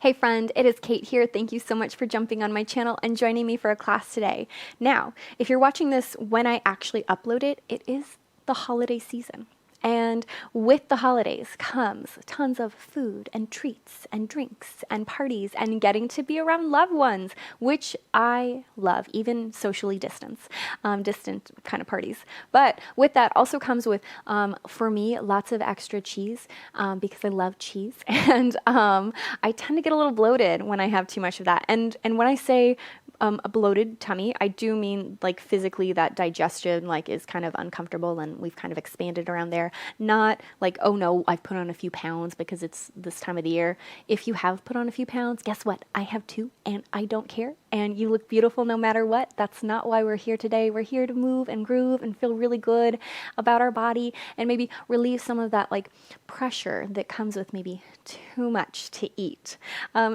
Hey friend, it is Kait here. Thank you so much for jumping on my channel and joining me for a class today. Now, if you're watching this when I actually upload it, it is the holiday season. And with the holidays comes tons of food and treats and drinks and parties and getting to be around loved ones, which I love, even socially distant kind of parties. But with that also comes with, for me, lots of extra cheese because I love cheese. And I tend to get a little bloated when I have too much of that. And when I say a bloated tummy, I do mean like physically that digestion like is kind of uncomfortable and we've kind of expanded around there. Not like, oh no, I've put on a few pounds because it's this time of the year. If you have put on a few pounds, guess what? I have too, and I don't care. And you look beautiful no matter what. That's not why we're here today. We're here to move and groove and feel really good about our body and maybe relieve some of that like pressure that comes with maybe too much to eat.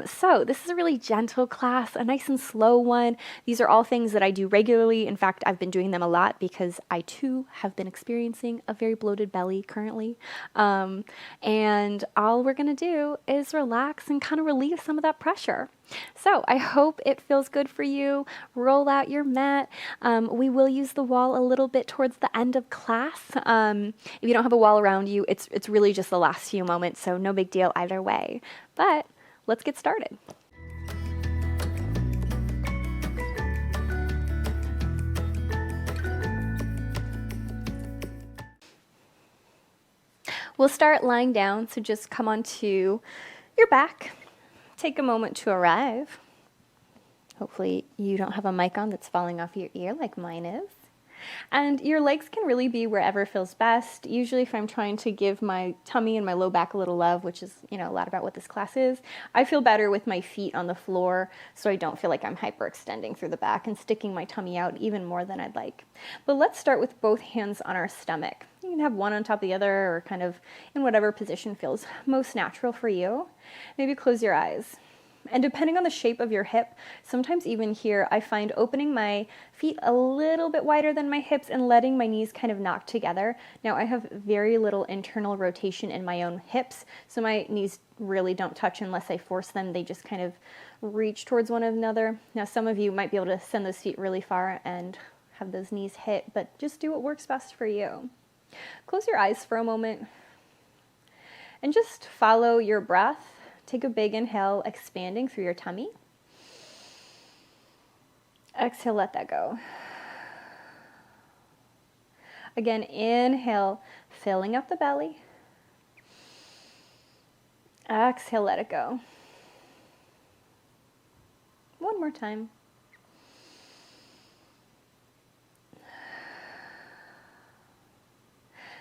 So this is a really gentle class, a nice and slow one. These are all things that I do regularly. In fact, I've been doing them a lot because I too have been experiencing a very bloated belly currently. And all we're going to do is relax and kind of relieve some of that pressure. So I hope it feels good for you. Roll out your mat. We will use the wall a little bit towards the end of class. If you don't have a wall around you, it's really just the last few moments, so no big deal either way. But let's get started. We'll start lying down, so just come onto your back. Take a moment to arrive. Hopefully you don't have a mic on that's falling off your ear like mine is. And your legs can really be wherever feels best. Usually if I'm trying to give my tummy and my low back a little love, which is, a lot about what this class is, I feel better with my feet on the floor so I don't feel like I'm hyperextending through the back and sticking my tummy out even more than I'd like. But let's start with both hands on our stomach. You can have one on top of the other or kind of in whatever position feels most natural for you. Maybe close your eyes. And depending on the shape of your hip, sometimes even here, I find opening my feet a little bit wider than my hips and letting my knees kind of knock together. Now I have very little internal rotation in my own hips, so my knees really don't touch unless I force them. They just kind of reach towards one another. Now some of you might be able to send those feet really far and have those knees hit, but just do what works best for you. Close your eyes for a moment and just follow your breath. Take a big inhale, expanding through your tummy. Exhale, let that go. Again, inhale, filling up the belly. Exhale, let it go. One more time.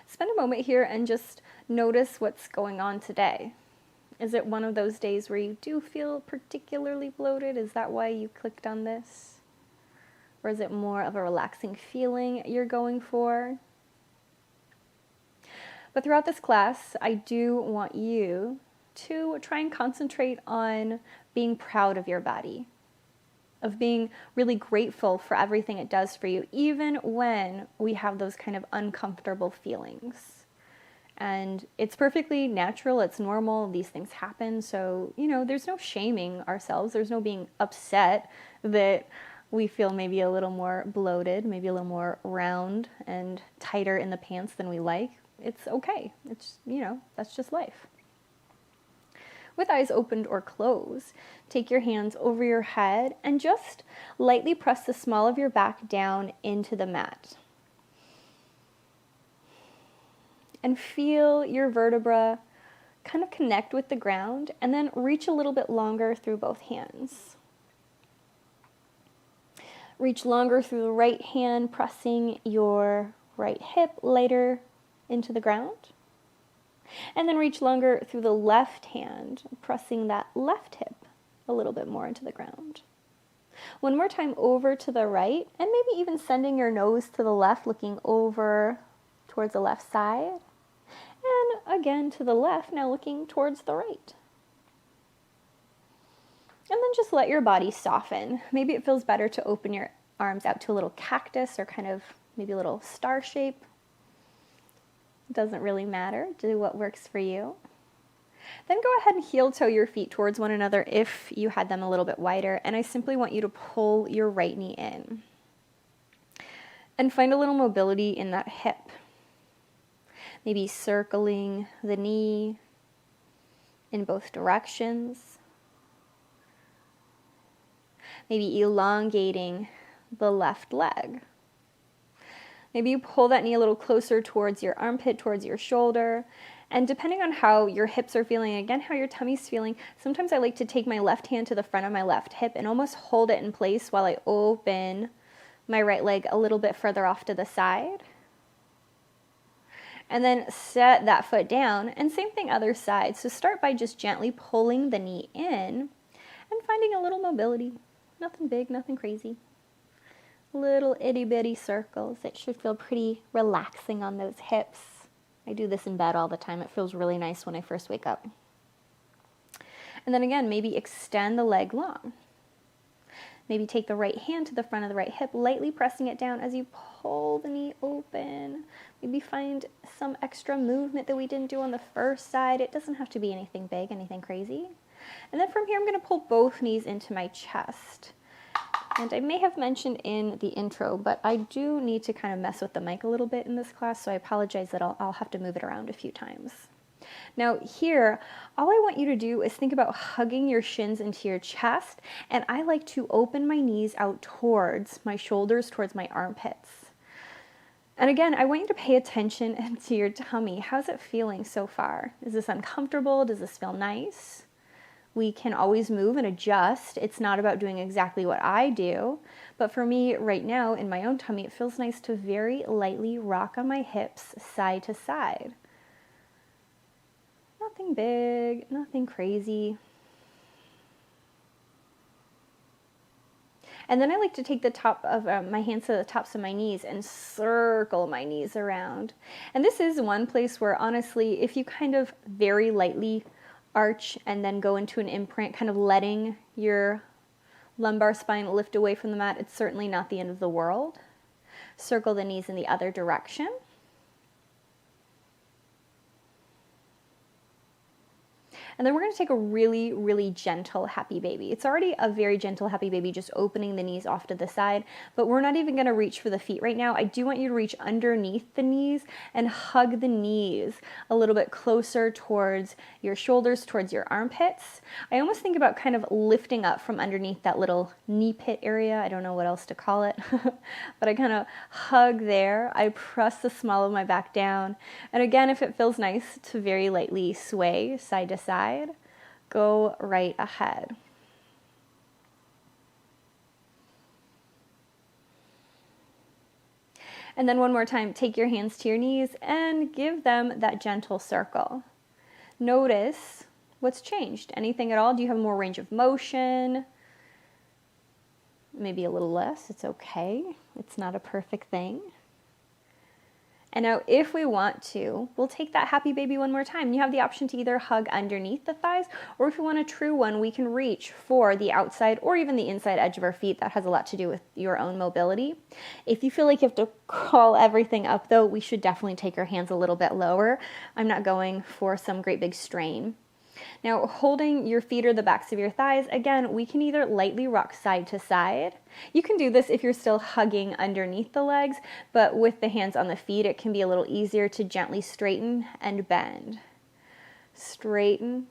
Spend a moment here and just notice what's going on today. Is it one of those days where you do feel particularly bloated? Is that why you clicked on this? Or is it more of a relaxing feeling you're going for? But throughout this class, I do want you to try and concentrate on being proud of your body, of being really grateful for everything it does for you, even when we have those kind of uncomfortable feelings. And it's perfectly natural, it's normal, these things happen, so, there's no shaming ourselves, there's no being upset that we feel maybe a little more bloated, maybe a little more round and tighter in the pants than we like. It's okay, it's, that's just life. With eyes opened or closed, take your hands over your head and just lightly press the small of your back down into the mat. And feel your vertebra kind of connect with the ground and then reach a little bit longer through both hands. Reach longer through the right hand, pressing your right hip lighter into the ground. And then reach longer through the left hand, pressing that left hip a little bit more into the ground. One more time over to the right, and maybe even sending your nose to the left, looking over towards the left side. And again to the left, now looking towards the right. And then just let your body soften. Maybe it feels better to open your arms out to a little cactus or kind of maybe a little star shape. It doesn't really matter. Do what works for you. Then go ahead and heel toe your feet towards one another if you had them a little bit wider, and I simply want you to pull your right knee in. And find a little mobility in that hip. Maybe circling the knee in both directions. Maybe elongating the left leg. Maybe you pull that knee a little closer towards your armpit, towards your shoulder. And depending on how your hips are feeling, again, how your tummy's feeling, sometimes I like to take my left hand to the front of my left hip and almost hold it in place while I open my right leg a little bit further off to the side. And then set that foot down, and same thing other side. So start by just gently pulling the knee in and finding a little mobility. Nothing big, nothing crazy. Little itty bitty circles. It should feel pretty relaxing on those hips. I do this in bed all the time. It feels really nice when I first wake up. And then again, maybe extend the leg long. Maybe take the right hand to the front of the right hip, lightly pressing it down as you pull the knee open. Maybe find some extra movement that we didn't do on the first side. It doesn't have to be anything big, anything crazy. And then from here, I'm going to pull both knees into my chest. And I may have mentioned in the intro, but I do need to kind of mess with the mic a little bit in this class, so I apologize that I'll have to move it around a few times. Now here, all I want you to do is think about hugging your shins into your chest, and I like to open my knees out towards my shoulders, towards my armpits. And again, I want you to pay attention to your tummy. How's it feeling so far? Is this uncomfortable? Does this feel nice? We can always move and adjust. It's not about doing exactly what I do, but for me right now in my own tummy, it feels nice to very lightly rock on my hips side to side. Nothing big, nothing crazy. And then I like to take the top of my hands to the tops of my knees and circle my knees around. And this is one place where honestly, if you kind of very lightly arch and then go into an imprint, kind of letting your lumbar spine lift away from the mat, it's certainly not the end of the world. Circle the knees in the other direction. And then we're going to take a really, really gentle happy baby. It's already a very gentle happy baby, just opening the knees off to the side, but we're not even going to reach for the feet right now. I do want you to reach underneath the knees and hug the knees a little bit closer towards your shoulders, towards your armpits. I almost think about kind of lifting up from underneath that little knee pit area. I don't know what else to call it, but I kind of hug there. I press the small of my back down. And again, if it feels nice to very lightly sway side to side, go right ahead. And then one more time, take your hands to your knees and give them that gentle circle. Notice what's changed. Anything at all? Do you have more range of motion? Maybe a little less. It's okay. It's not a perfect thing. And now if we want to, we'll take that happy baby one more time. You have the option to either hug underneath the thighs, or if you want a true one, we can reach for the outside or even the inside edge of our feet. That has a lot to do with your own mobility. If you feel like you have to crawl everything up though, we should definitely take our hands a little bit lower. I'm not going for some great big strain. Now, holding your feet or the backs of your thighs, again, we can either lightly rock side to side. You can do this if you're still hugging underneath the legs, but with the hands on the feet, it can be a little easier to gently straighten and bend. Straighten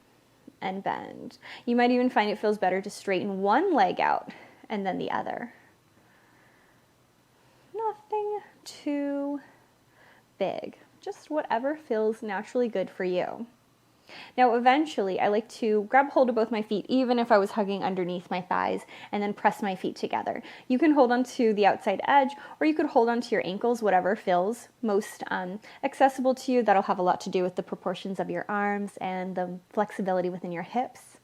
and bend. You might even find it feels better to straighten one leg out and then the other. Nothing too big, just whatever feels naturally good for you. Now, eventually, I like to grab hold of both my feet, even if I was hugging underneath my thighs, and then press my feet together. You can hold on to the outside edge, or you could hold on to your ankles, whatever feels most accessible to you. That'll have a lot to do with the proportions of your arms and the flexibility within your hips.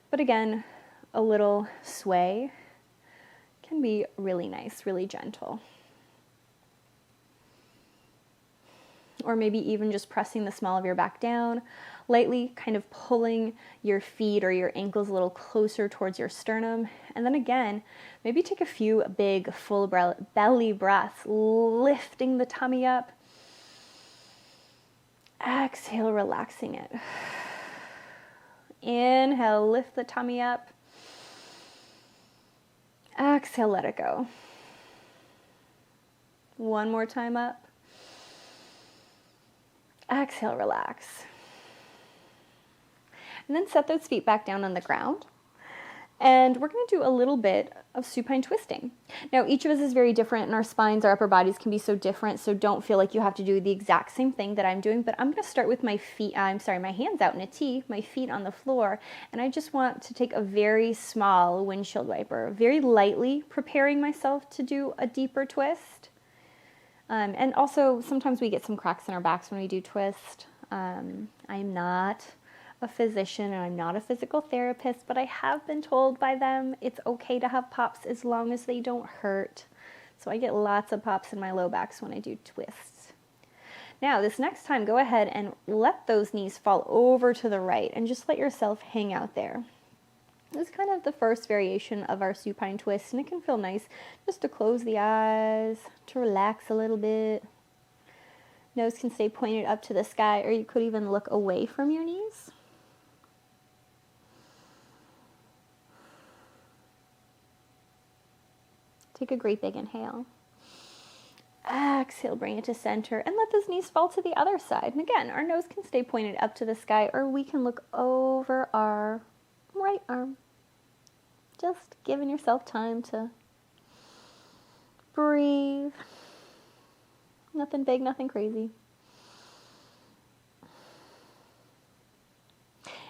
But again, a little sway can be really nice, really gentle. Or maybe even just pressing the small of your back down, lightly kind of pulling your feet or your ankles a little closer towards your sternum. And then again, maybe take a few big full belly breaths, lifting the tummy up. Exhale, relaxing it. Inhale, lift the tummy up. Exhale, let it go. One more time up. Exhale, relax. And then set those feet back down on the ground. And we're going to do a little bit of supine twisting. Now, each of us is very different, and our spines, our upper bodies can be so different, so don't feel like you have to do the exact same thing that I'm doing, but I'm going to start with my hands out in a T, my feet on the floor, and I just want to take a very small windshield wiper, very lightly preparing myself to do a deeper twist. And also, sometimes we get some cracks in our backs when we do twist. I'm not a physician and I'm not a physical therapist, but I have been told by them it's okay to have pops as long as they don't hurt. So I get lots of pops in my low backs when I do twists. Now, this next time, go ahead and let those knees fall over to the right and just let yourself hang out there. This is kind of the first variation of our supine twist, and it can feel nice just to close the eyes, to relax a little bit. Nose can stay pointed up to the sky, or you could even look away from your knees. Take a great big inhale. Exhale, bring it to center, and let those knees fall to the other side. And again, our nose can stay pointed up to the sky, or we can look over our right arm. Just giving yourself time to breathe. Nothing big, nothing crazy.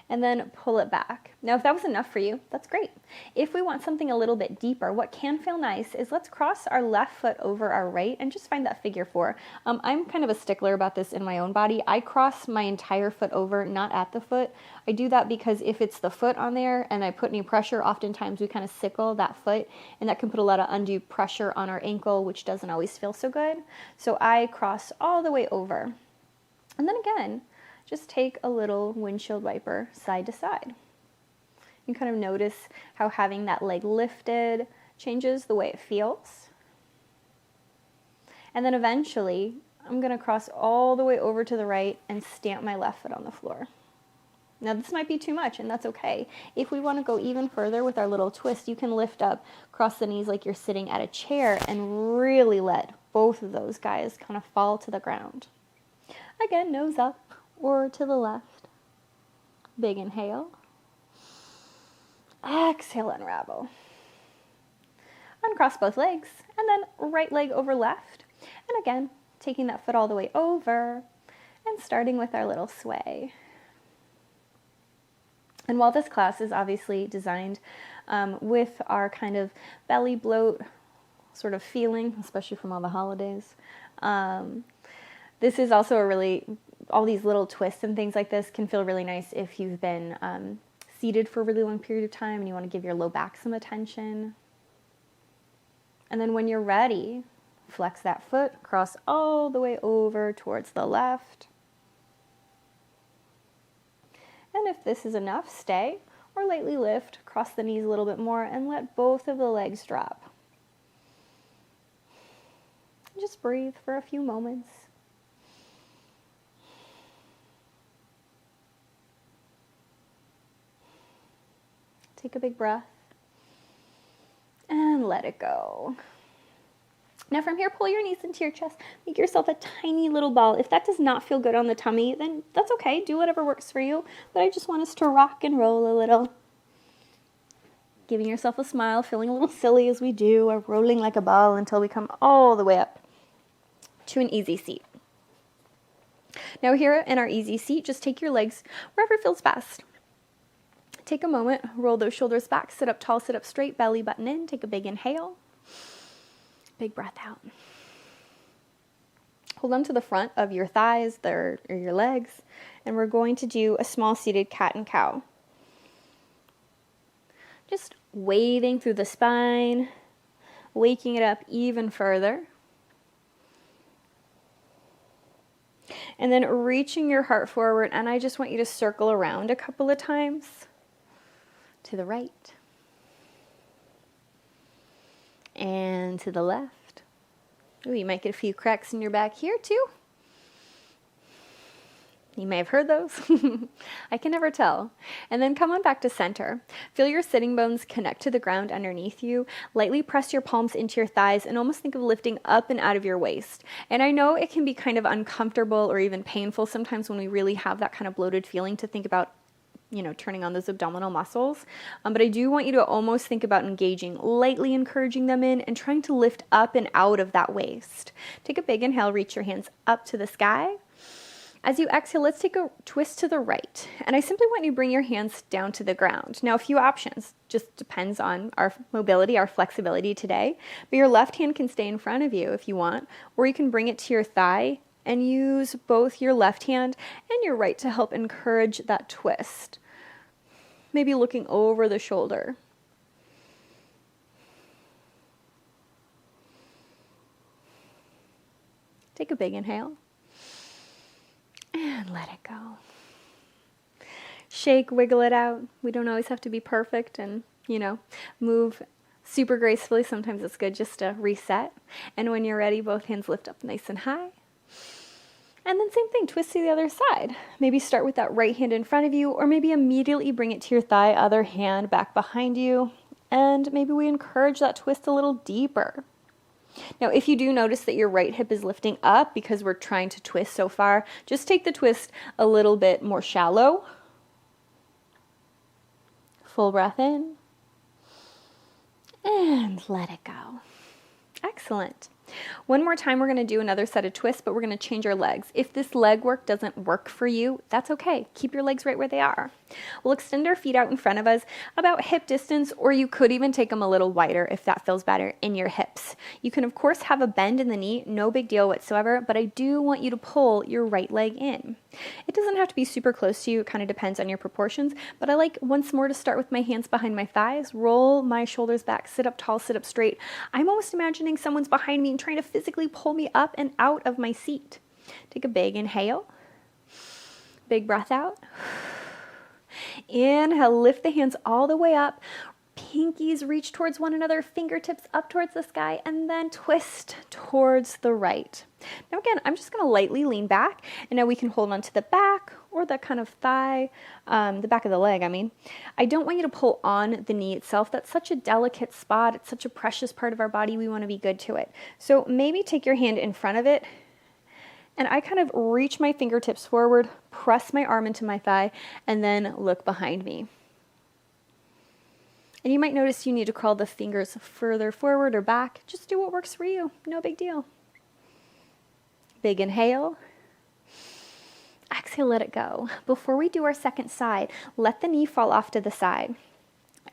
And then pull it back. Now, if that was enough for you, that's great. If we want something a little bit deeper, what can feel nice is let's cross our left foot over our right and just find that figure 4. I'm kind of a stickler about this in my own body. I cross my entire foot over, not at the foot. I do that because if it's the foot on there and I put any pressure, oftentimes we kind of sickle that foot, and that can put a lot of undue pressure on our ankle, which doesn't always feel so good. So I cross all the way over. And then again, just take a little windshield wiper side to side. You kind of notice how having that leg lifted changes the way it feels. And then eventually, I'm going to cross all the way over to the right and stamp my left foot on the floor. Now, this might be too much, and that's okay. If we want to go even further with our little twist, you can lift up, cross the knees like you're sitting at a chair, and really let both of those guys kind of fall to the ground. Again, nose up or to the left. Big inhale. Exhale, unravel. Uncross both legs, and then right leg over left. And again, taking that foot all the way over and starting with our little sway. And while this class is obviously designed with our kind of belly bloat sort of feeling, especially from all the holidays, this is also all these little twists and things like this can feel really nice if you've been seated for a really long period of time and you want to give your low back some attention. And then when you're ready, flex that foot, cross all the way over towards the left. And if this is enough, stay or lightly lift, cross the knees a little bit more, and let both of the legs drop. Just breathe for a few moments. Take a big breath and let it go. Now from here, pull your knees into your chest. Make yourself a tiny little ball. If that does not feel good on the tummy, then that's okay. Do whatever works for you. But I just want us to rock and roll a little. Giving yourself a smile, feeling a little silly as we do, or rolling like a ball until we come all the way up to an easy seat. Now here in our easy seat, just take your legs wherever feels best. Take a moment, roll those shoulders back, sit up tall, sit up straight, belly button in, take a big inhale, big breath out. Hold on to the front of your thighs or your legs, and we're going to do a small seated cat and cow. Just waving through the spine, waking it up even further. And then reaching your heart forward, and I just want you to circle around a couple of times. To the right. And to the left. Ooh, you might get a few cracks in your back here too. You may have heard those. I can never tell. And then come on back to center. Feel your sitting bones connect to the ground underneath you. Lightly press your palms into your thighs and almost think of lifting up and out of your waist. And I know it can be kind of uncomfortable or even painful sometimes when we really have that kind of bloated feeling to think about, turning on those abdominal muscles. But I do want you to almost think about engaging, lightly encouraging them in and trying to lift up and out of that waist. Take a big inhale, reach your hands up to the sky. As you exhale, let's take a twist to the right. And I simply want you to bring your hands down to the ground. Now, a few options. Just depends on our mobility, our flexibility today. But your left hand can stay in front of you if you want, or you can bring it to your thigh and use both your left hand and your right to help encourage that twist. Maybe looking over the shoulder. Take a big inhale. And let it go. Shake, wiggle it out. We don't always have to be perfect and, move super gracefully. Sometimes it's good just to reset. And when you're ready, both hands lift up nice and high. And then same thing, twist to the other side. Maybe start with that right hand in front of you, or maybe immediately bring it to your thigh, other hand back behind you. And maybe we encourage that twist a little deeper. Now, if you do notice that your right hip is lifting up because we're trying to twist so far, just take the twist a little bit more shallow. Full breath in. And let it go. Excellent. One more time, we're going to do another set of twists, but we're going to change our legs. If this leg work doesn't work for you, that's okay. Keep your legs right where they are. We'll extend our feet out in front of us about hip distance, or you could even take them a little wider if that feels better in your hips. You can, of course, have a bend in the knee, no big deal whatsoever, but I do want you to pull your right leg in. It doesn't have to be super close to you. It kind of depends on your proportions, but I like once more to start with my hands behind my thighs, roll my shoulders back, sit up tall, sit up straight. I'm almost imagining someone's behind me and trying to physically pull me up and out of my seat. Take a big inhale, big breath out. Inhale, lift the hands all the way up. Pinkies reach towards one another, fingertips up towards the sky, and then twist towards the right. Now again, I'm just going to lightly lean back, and now we can hold on to the back or the kind of thigh, the back of the leg, I mean. I don't want you to pull on the knee itself. That's such a delicate spot. It's such a precious part of our body. We want to be good to it. So maybe take your hand in front of it, and I kind of reach my fingertips forward, press my arm into my thigh, and then look behind me. And you might notice you need to crawl the fingers further forward or back. Just do what works for you. No big deal. Big inhale. Exhale, let it go. Before we do our second side, let the knee fall off to the side.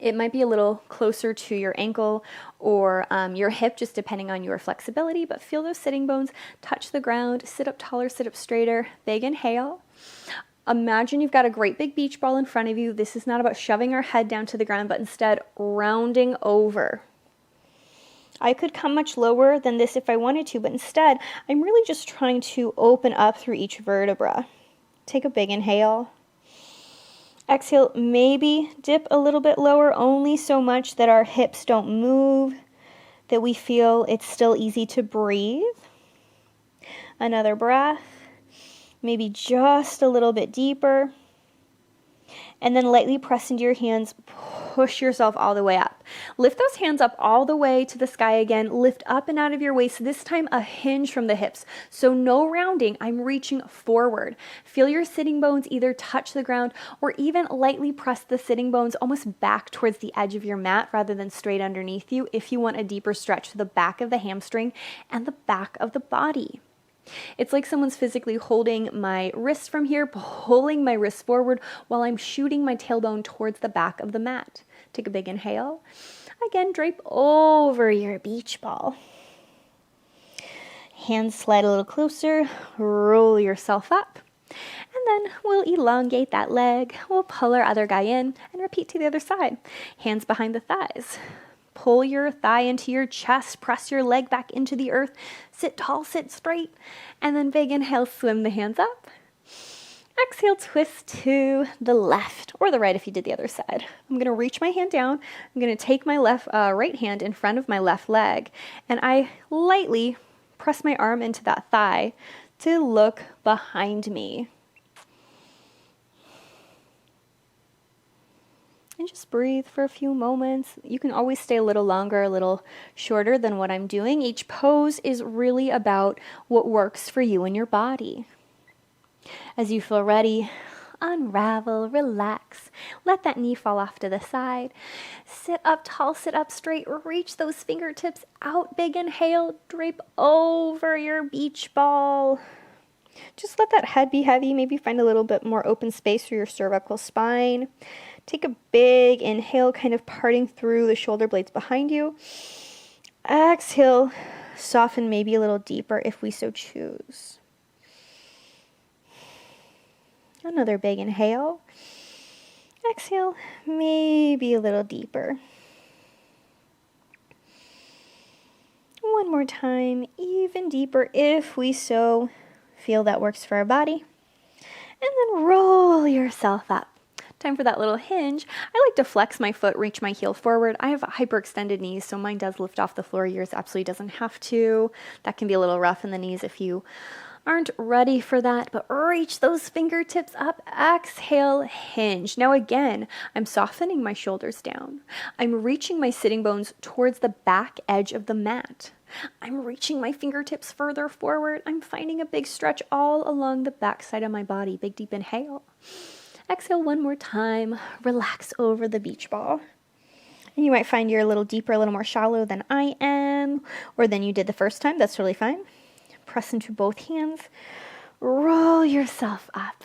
It might be a little closer to your ankle or your hip, just depending on your flexibility, but feel those sitting bones touch the ground. Sit up taller, sit up straighter. Big inhale. Imagine you've got a great big beach ball in front of you. This is not about shoving our head down to the ground, but instead rounding over. I could come much lower than this if I wanted to, but instead, I'm really just trying to open up through each vertebra. Take a big inhale. Exhale, maybe dip a little bit lower, only so much that our hips don't move, that we feel it's still easy to breathe. Another breath. Maybe just a little bit deeper. And then lightly press into your hands, push yourself all the way up. Lift those hands up all the way to the sky again. Lift up and out of your waist, this time a hinge from the hips. So no rounding, I'm reaching forward. Feel your sitting bones either touch the ground or even lightly press the sitting bones almost back towards the edge of your mat rather than straight underneath you if you want a deeper stretch to the back of the hamstring and the back of the body. It's like someone's physically holding my wrist from here, pulling my wrist forward while I'm shooting my tailbone towards the back of the mat. Take a big inhale. Again, drape over your beach ball. Hands slide a little closer, roll yourself up, and then we'll elongate that leg. We'll pull our other guy in and repeat to the other side. Hands behind the thighs. Pull your thigh into your chest, press your leg back into the earth, sit tall, sit straight, and then big inhale, swim the hands up. Exhale, twist to the left or the right if you did the other side. I'm going to reach my hand down. I'm going to take my right hand in front of my left leg, and I lightly press my arm into that thigh to look behind me. and just breathe for a few moments. You can always stay a little longer, a little shorter than what I'm doing. Each pose is really about what works for you and your body. As you feel ready, unravel, relax. Let that knee fall off to the side. Sit up tall, sit up straight. Reach those fingertips out. Big inhale, drape over your beach ball. Just let that head be heavy. Maybe find a little bit more open space for your cervical spine. Take a big inhale, kind of parting through the shoulder blades behind you. Exhale, soften maybe a little deeper if we so choose. Another big inhale. Exhale, maybe a little deeper. One more time, even deeper if we so feel that works for our body. And then roll yourself up. Time for that little hinge. I like to flex my foot, reach my heel forward. I have hyperextended knees, so mine does lift off the floor. Yours absolutely doesn't have to. That can be a little rough in the knees if you aren't ready for that, but reach those fingertips up. Exhale, hinge. Now again, I'm softening my shoulders down. I'm reaching my sitting bones towards the back edge of the mat. I'm reaching my fingertips further forward. I'm finding a big stretch all along the back side of my body. Big deep inhale. Exhale one more time. Relax over the beach ball. And you might find you're a little deeper, a little more shallow than I am, or than you did the first time. That's really fine. Press into both hands. Roll yourself up.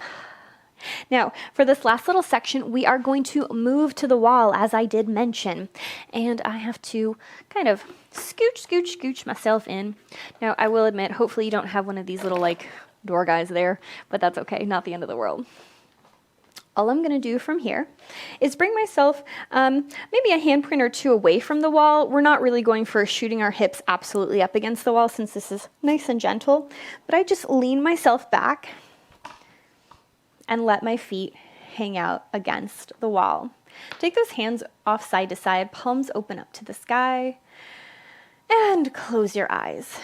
Now, for this last little section, we are going to move to the wall, as I did mention. And I have to kind of scooch myself in. Now, I will admit, hopefully you don't have one of these little, door guys there, but that's okay. Not the end of the world. All I'm going to do from here is bring myself maybe a handprint or two away from the wall. We're not really going for shooting our hips absolutely up against the wall since this is nice and gentle, but I just lean myself back and let my feet hang out against the wall. Take those hands off side to side, palms open up to the sky, and close your eyes.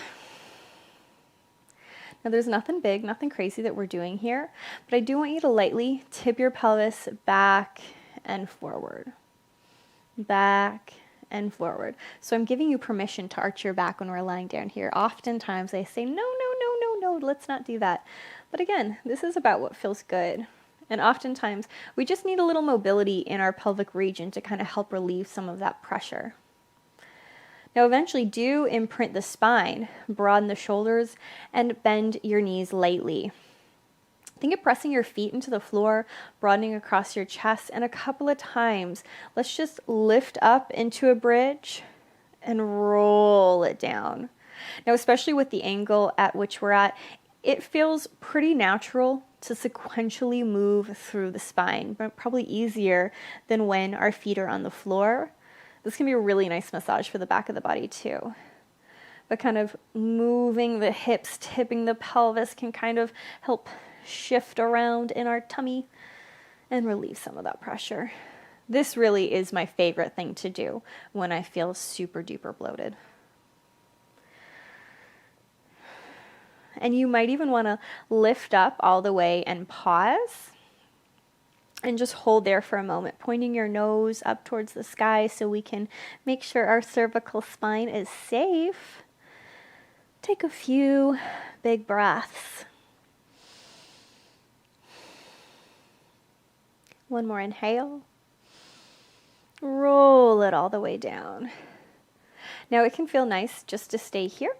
Now there's nothing big, nothing crazy that we're doing here, but I do want you to lightly tip your pelvis back and forward. Back and forward. So I'm giving you permission to arch your back when we're lying down here. Oftentimes I say, no, let's not do that. But again, this is about what feels good. And oftentimes we just need a little mobility in our pelvic region to kind of help relieve some of that pressure. Now eventually do imprint the spine, broaden the shoulders, and bend your knees lightly. Think of pressing your feet into the floor, broadening across your chest, and a couple of times, let's just lift up into a bridge and roll it down. Now, especially with the angle at which we're at, it feels pretty natural to sequentially move through the spine, but probably easier than when our feet are on the floor. This can be a really nice massage for the back of the body too. But kind of moving the hips, tipping the pelvis can kind of help shift around in our tummy and relieve some of that pressure. This really is my favorite thing to do when I feel super duper bloated. And you might even want to lift up all the way and pause. And just hold there for a moment, pointing your nose up towards the sky so we can make sure our cervical spine is safe. Take a few big breaths. One more inhale. Roll it all the way down. Now it can feel nice just to stay here,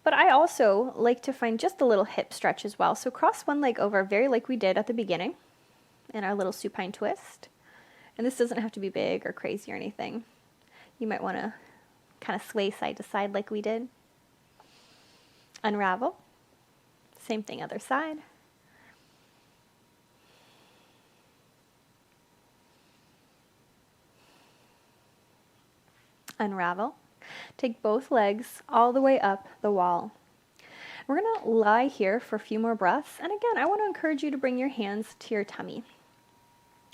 but I also like to find just a little hip stretch as well. So cross one leg over, very like we did at the beginning in our little supine twist. And this doesn't have to be big or crazy or anything. You might want to kind of sway side to side like we did. Unravel. Same thing, other side. Unravel. Take both legs all the way up the wall. We're going to lie here for a few more breaths. And again, I want to encourage you to bring your hands to your tummy.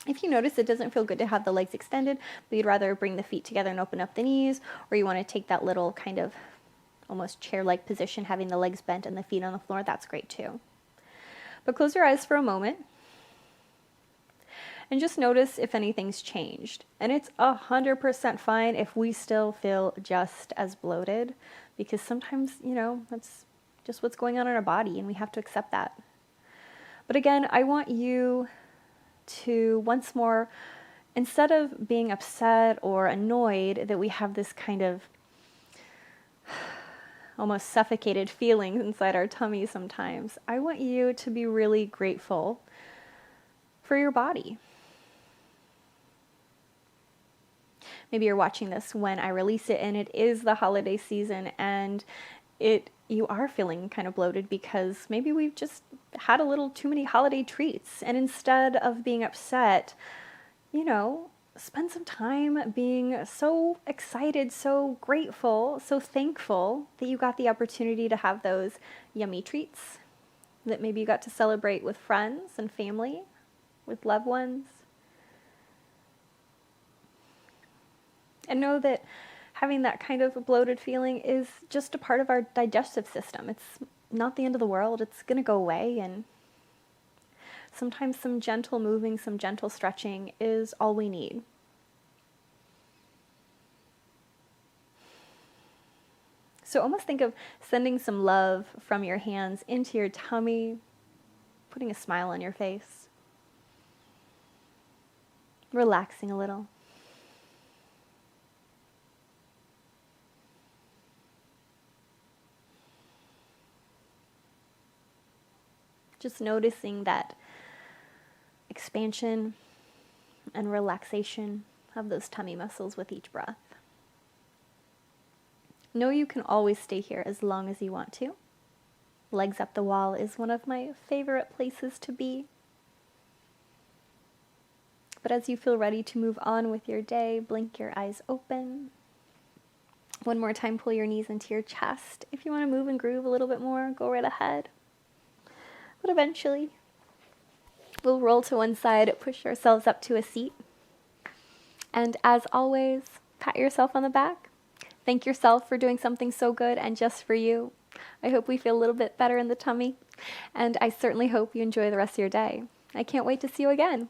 If you notice it doesn't feel good to have the legs extended, but you'd rather bring the feet together and open up the knees, or you want to take that little kind of almost chair-like position, having the legs bent and the feet on the floor, that's great too. But close your eyes for a moment. And just notice if anything's changed. And it's 100% fine if we still feel just as bloated, because sometimes, that's just what's going on in our body and we have to accept that. But again, I want you to once more, instead of being upset or annoyed that we have this kind of almost suffocated feeling inside our tummy sometimes, I want you to be really grateful for your body. Maybe you're watching this when I release it and it is the holiday season and you are feeling kind of bloated because maybe we've just had a little too many holiday treats. And instead of being upset, spend some time being so excited, so grateful, so thankful that you got the opportunity to have those yummy treats, that maybe you got to celebrate with friends and family, with loved ones. And know that having that kind of bloated feeling is just a part of our digestive system. It's not the end of the world. It's going to go away, and sometimes some gentle moving, some gentle stretching is all we need. So almost think of sending some love from your hands into your tummy, putting a smile on your face, relaxing a little. Just noticing that expansion and relaxation of those tummy muscles with each breath. Know you can always stay here as long as you want to. Legs up the wall is one of my favorite places to be. But as you feel ready to move on with your day, blink your eyes open. One more time, pull your knees into your chest. If you want to move and groove a little bit more, go right ahead. But eventually, we'll roll to one side, push ourselves up to a seat. And as always, pat yourself on the back. Thank yourself for doing something so good and just for you. I hope we feel a little bit better in the tummy. And I certainly hope you enjoy the rest of your day. I can't wait to see you again.